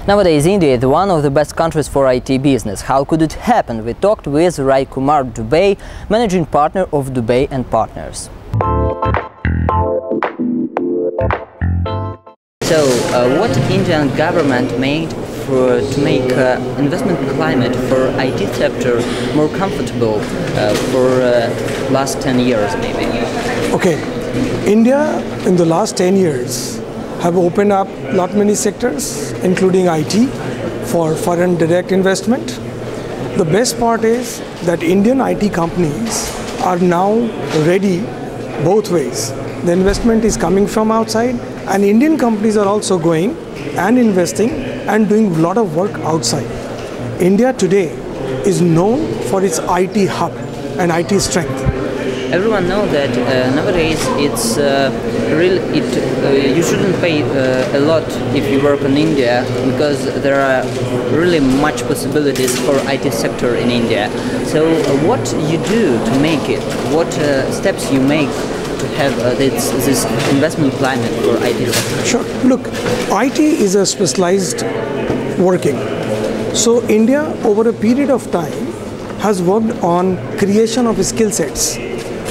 Nowadays, India is one of the best countries for IT business. How could it happen? We talked with Rai Kumar Dubey, managing partner of Dubey and Partners. So, what Indian government made to make investment climate for IT sector more comfortable for last 10 years, maybe? Okay, India in the last 10 years have opened up lot many sectors, including IT, for foreign direct investment. The best part is that Indian IT companies are now ready both ways. The investment is coming from outside, and Indian companies are also going and investing and doing a lot of work outside. India today is known for its IT hub and IT strength. Everyone knows that nowadays it's you shouldn't pay a lot if you work in India, because there are really much possibilities for IT sector in India. So what you do to make it? What steps you make to have this investment climate for IT sector? Sure. Look, IT is a specialized working. So India over a period of time has worked on creation of skill sets.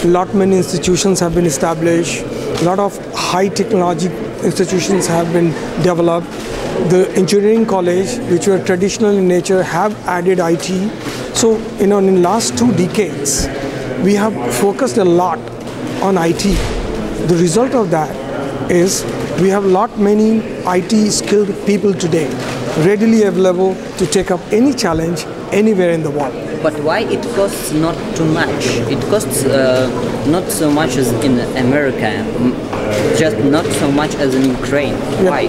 Lot many institutions have been established, a lot of high technology institutions have been developed. The engineering college, which were traditional in nature, have added IT. So, in the last 2 decades, we have focused a lot on IT. The result of that is we have many IT skilled people today, readily available to take up any challenge anywhere in the world. But why it costs not too much? It costs not so much as in America, just not so much as in Ukraine. Yeah. Why?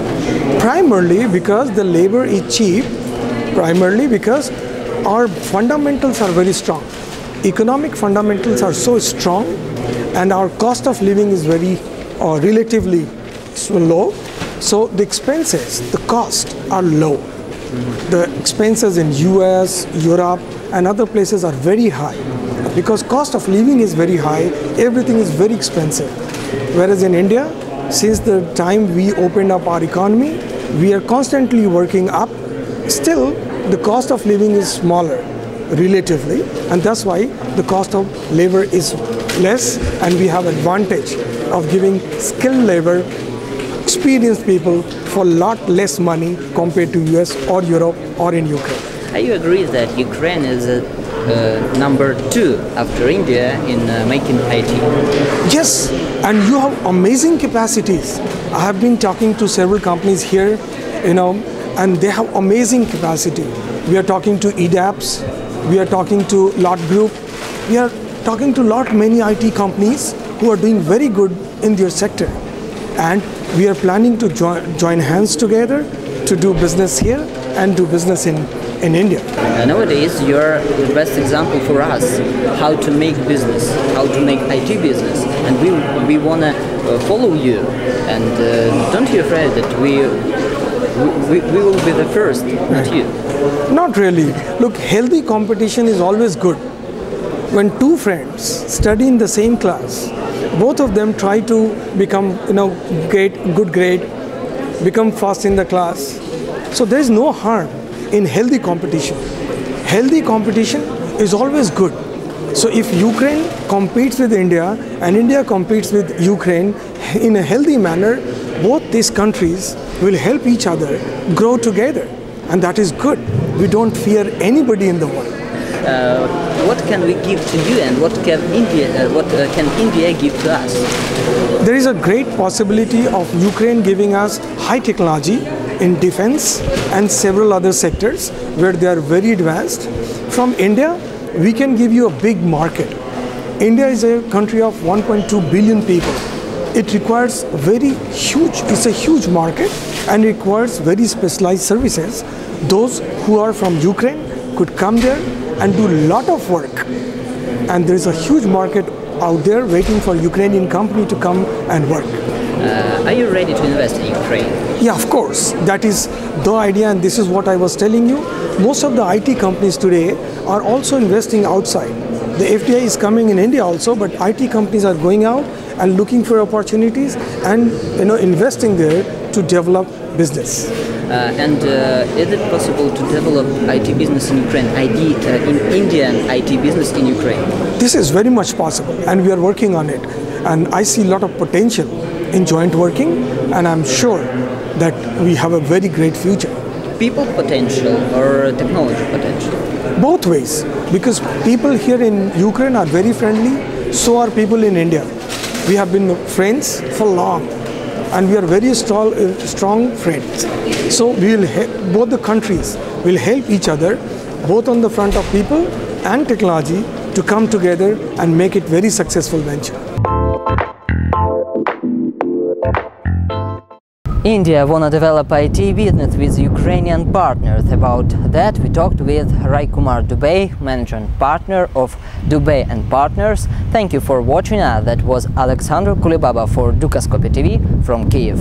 Primarily because the labor is cheap, primarily because our fundamentals are very strong. Economic fundamentals are so strong, and our cost of living is very relatively low. So the expenses, the costs are low. The expenses in US, Europe, and other places are very high. Because cost of living is very high, everything is very expensive. Whereas in India, since the time we opened up our economy, we are constantly working up. Still, the cost of living is smaller, relatively, and that's why the cost of labor is less, and we have advantage of giving skilled labor, experienced people for a lot less money compared to US or Europe or in Ukraine. You agree that Ukraine is number 2 after India in making IT? Yes, and you have amazing capacities. I have been talking to several companies here, and they have amazing capacity. We are talking to EDAPS, we are talking to Lot Group, we are talking to many IT companies who are doing very good in their sector. And we are planning to join hands together to do business here and do business in India. Nowadays, you're the best example for us how to make business, how to make IT business, and we want to follow you. And don't be afraid that we will be the first, not you. Not really. Look, healthy competition is always good. When 2 friends study in the same class, both of them try to become, good grade, become fast in the class. So there is no harm in healthy competition. Healthy competition is always good. So if Ukraine competes with India and India competes with Ukraine in a healthy manner, both these countries will help each other grow together, and that is good. We don't fear anybody in the world. What can we give to you, and what can India give to us? There is a great possibility of Ukraine giving us high technology in defense and several other sectors where they are very advanced. From India, we can give you a big market. India is a country of 1.2 billion people. It requires it's a huge market and requires very specialized services. Those who are from Ukraine could come there and do a lot of work. And there is a huge market out there waiting for Ukrainian company to come and work. Are you ready to invest in Ukraine? Yeah, of course. That is the idea, and this is what I was telling you. Most of the IT companies today are also investing outside. The FDI is coming in India also, but IT companies are going out and looking for opportunities and investing there to develop business. Is it possible to develop IT business in Ukraine, in Indian IT business in Ukraine? This is very much possible, and we are working on it. And I see a lot of potential in joint working, and I'm sure that we have a very great future. People potential or technology potential? Both ways, because people here in Ukraine are very friendly, so are people in India. We have been friends for long, and we are very strong friends. So we will both the countries will help each other, both on the front of people and technology, to come together and make it very successful venture. India wanna develop IT business with Ukrainian partners. About that we talked with Raikumar Dubey, managing partner of Dubey and Partners. Thank you for watching us. That was Alexander Kulibaba for Dukascopy TV from Kyiv.